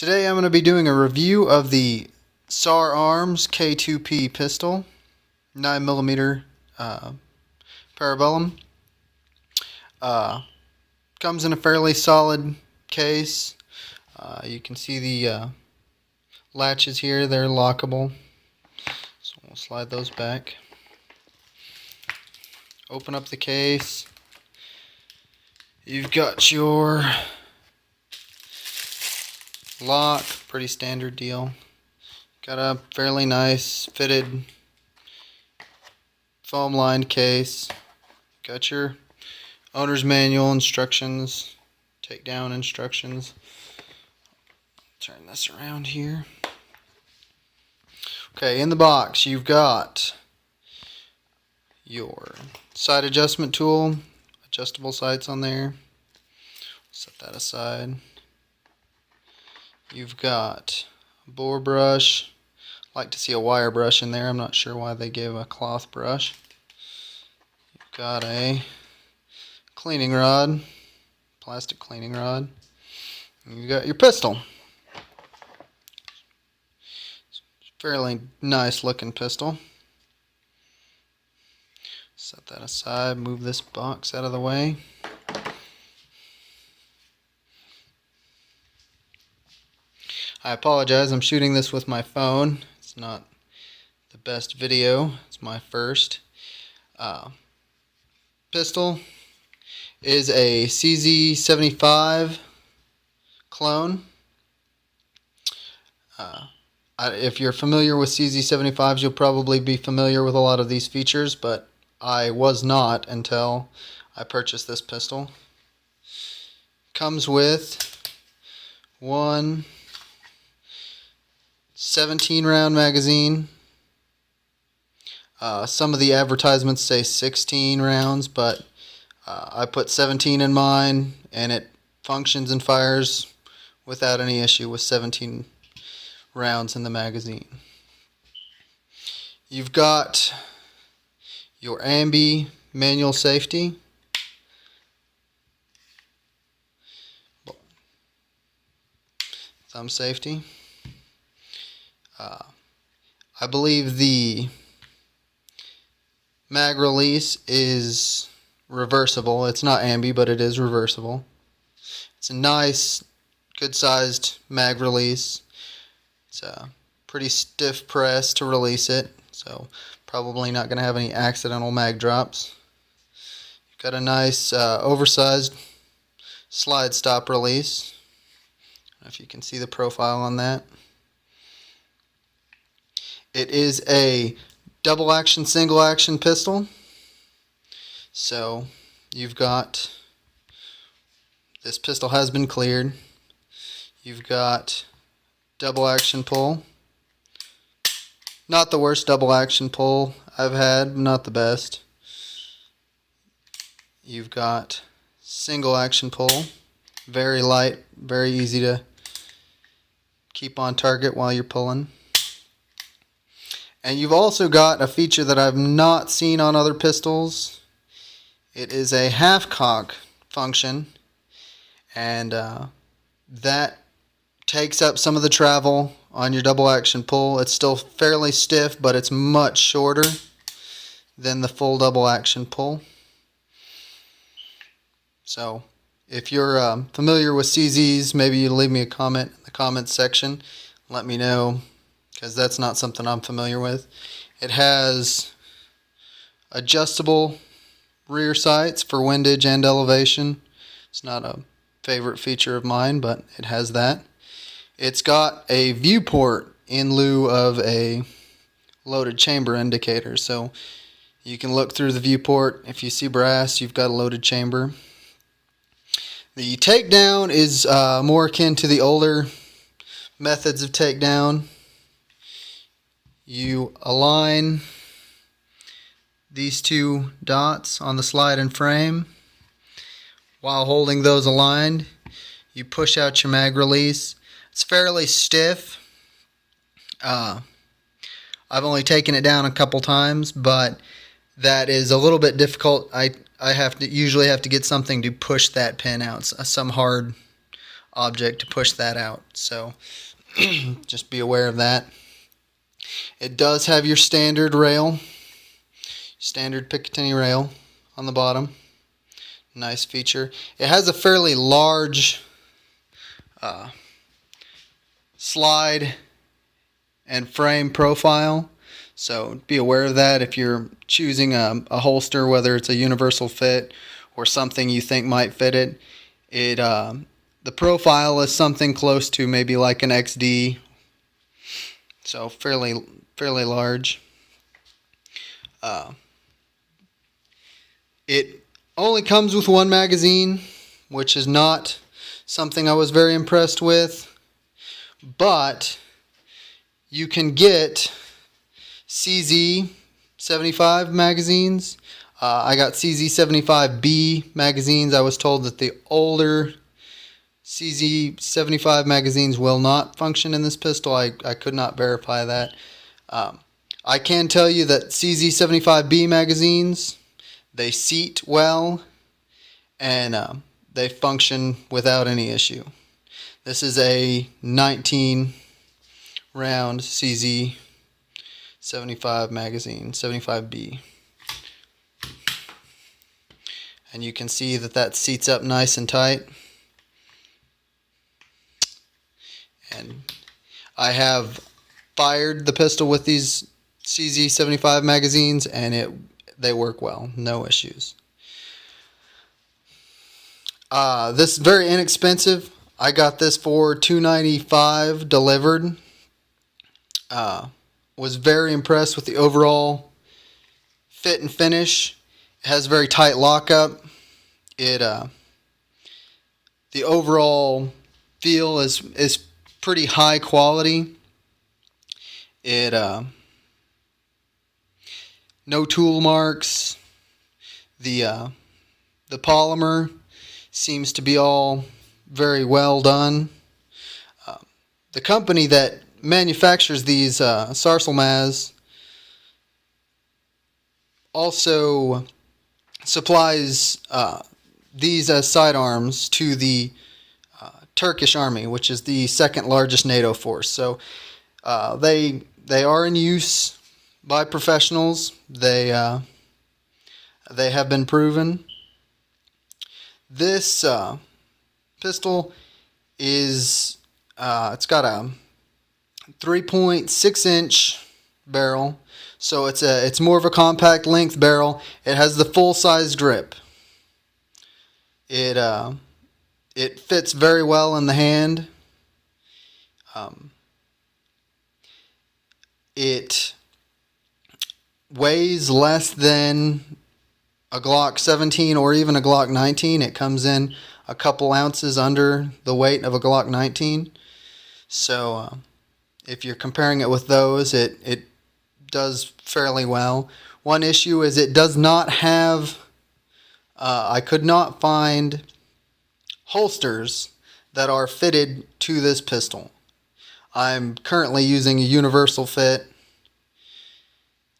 Today I'm going to be doing a review of the SAR Arms K2P pistol, 9mm parabellum. Comes in a fairly solid case. You can see the latches here, they're lockable. So we'll slide those back. Open up the case. You've got your lock, pretty standard deal. Got a fairly nice fitted foam lined case. Got your owner's manual instructions, takedown instructions. Turn this around here. Okay, in the box you've got your sight adjustment tool, adjustable sights on there. Set that aside. You've got a bore brush. I like to see a wire brush in there. I'm not sure why they gave a cloth brush. You've got a cleaning rod, plastic cleaning rod. And you've got your pistol. Fairly nice looking pistol. Set that aside, move this box out of the way. I apologize, I'm shooting this with my phone. It's not the best video, it's my first. Pistol is a CZ75 clone. If you're familiar with CZ75s, you'll probably be familiar with a lot of these features, but I was not until I purchased this pistol. Comes with one 17-round magazine. Some of the advertisements say 16 rounds, but I put 17 in mine, and it functions and fires without any issue with 17 rounds in the magazine. You've got your ambi manual safety. Thumb safety. I believe the mag release is reversible. It's not ambi, but it is reversible. It's a nice, good sized mag release. It's a pretty stiff press to release it, so probably not going to have any accidental mag drops. You've got a nice oversized slide stop release. I don't know if you can see the profile on that. It is a double action, single action pistol. So you've got, this pistol has been cleared. You've got double action pull. Not the worst double action pull I've had, not the best. You've got single action pull. Very light, very easy to keep on target while you're pulling. And you've also got a feature that I've not seen on other pistols. It is a half cock function, and that takes up some of the travel on your double action pull. It's still fairly stiff, but it's much shorter than the full double action pull. So if you're familiar with CZs, maybe you leave me a comment in the comments section. Let me know, because that's not something I'm familiar with. It has adjustable rear sights for windage and elevation. It's not a favorite feature of mine, but it has that. It's got a viewport in lieu of a loaded chamber indicator, so you can look through the viewport. If you see brass, you've got a loaded chamber. The takedown is more akin to the older methods of takedown. You align these two dots on the slide and frame. While holding those aligned, you push out your mag release. It's fairly stiff. I've only taken it down a couple times, but that is a little bit difficult. I usually have to get something to push that pin out, some hard object to push that out. So just be aware of that. It does have your standard rail, standard Picatinny rail on the bottom. Nice feature. It has a fairly large slide and frame profile, so be aware of that if you're choosing a holster, whether it's a universal fit or something you think might fit it. The profile is something close to maybe like an XD, so fairly large. It only comes with one magazine, which is not something I was very impressed with, but you can get CZ75 magazines. I got CZ75B magazines. I was told that the older CZ75 magazines will not function in this pistol. I could not verify that. I can tell you that CZ75B magazines, they seat well and they function without any issue. This is a 19 round CZ75 magazine, 75B. And you can see that seats up nice and tight. And I have fired the pistol with these CZ75 magazines, and they work well, no issues. This is very inexpensive. I got this for $295 delivered. Was very impressed with the overall fit and finish. It has very tight lockup. The overall feel is pretty high quality. No tool marks. The polymer seems to be all very well done. The company that manufactures these Sarselmaz also supplies these as sidearms to the Turkish army, which is the second largest NATO force. So they are in use by professionals. They have been proven. This pistol is it's got a 3.6 inch barrel, so it's more of a compact length barrel. It has the full size grip. It fits very well in the hand. It weighs less than a Glock 17 or even a Glock 19. It comes in a couple ounces under the weight of a Glock 19. So if you're comparing it with those, it does fairly well. One issue is it does not have, I could not find holsters that are fitted to this pistol. I'm currently using a universal fit,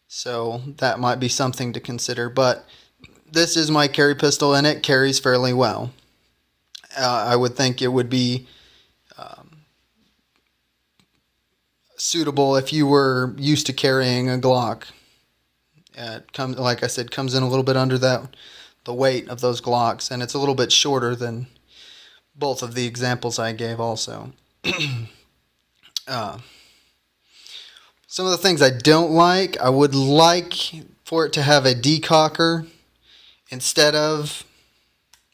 so that might be something to consider. But this is my carry pistol, and it carries fairly well. I would think it would be suitable if you were used to carrying a Glock. Like I said, comes in a little bit under the weight of those Glocks, and it's a little bit shorter than both of the examples I gave also. Some of the things I don't like, I would like for it to have a decocker instead of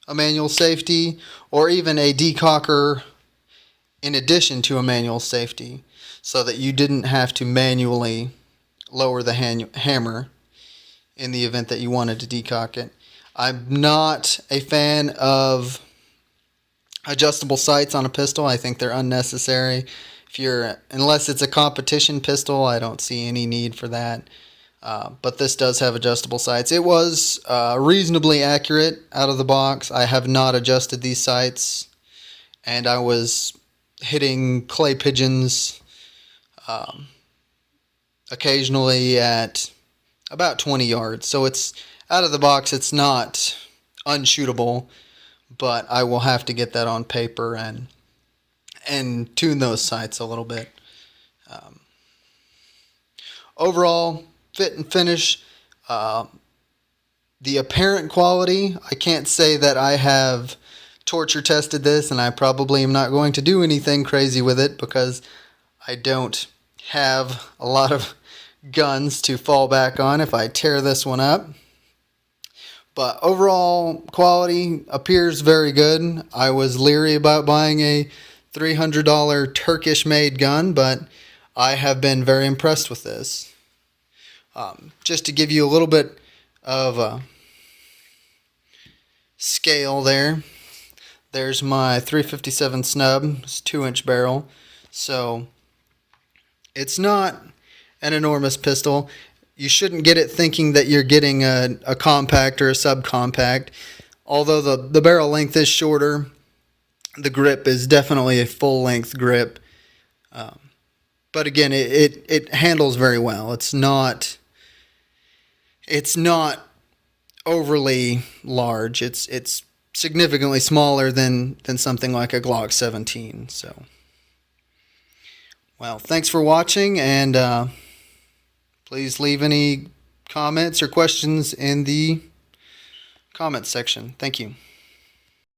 a manual safety, or even a decocker in addition to a manual safety, so that you didn't have to manually lower the hammer in the event that you wanted to decock it. I'm not a fan of adjustable sights on a pistol. I think they're unnecessary. Unless it's a competition pistol, I don't see any need for that. But this does have adjustable sights. It was reasonably accurate out of the box. I have not adjusted these sights, and I was hitting clay pigeons occasionally at about 20 yards. So it's out of the box. It's not unshootable, but I will have to get that on paper and and tune those sights a little bit. Overall, fit and finish, the apparent quality, I can't say that I have torture tested this, and I probably am not going to do anything crazy with it because I don't have a lot of guns to fall back on if I tear this one up. But overall quality appears very good. I was leery about buying a $300 Turkish made gun, but I have been very impressed with this. Just to give you a little bit of a scale there, there's my 357 snub. It's 2-inch barrel, so it's not an enormous pistol. You shouldn't get it thinking that you're getting a compact or a subcompact. Although the barrel length is shorter, the grip is definitely a full-length grip. But again, it handles very well. It's not overly large. It's significantly smaller than something like a Glock 17. So, well, thanks for watching, and please leave any comments or questions in the comments section. Thank you.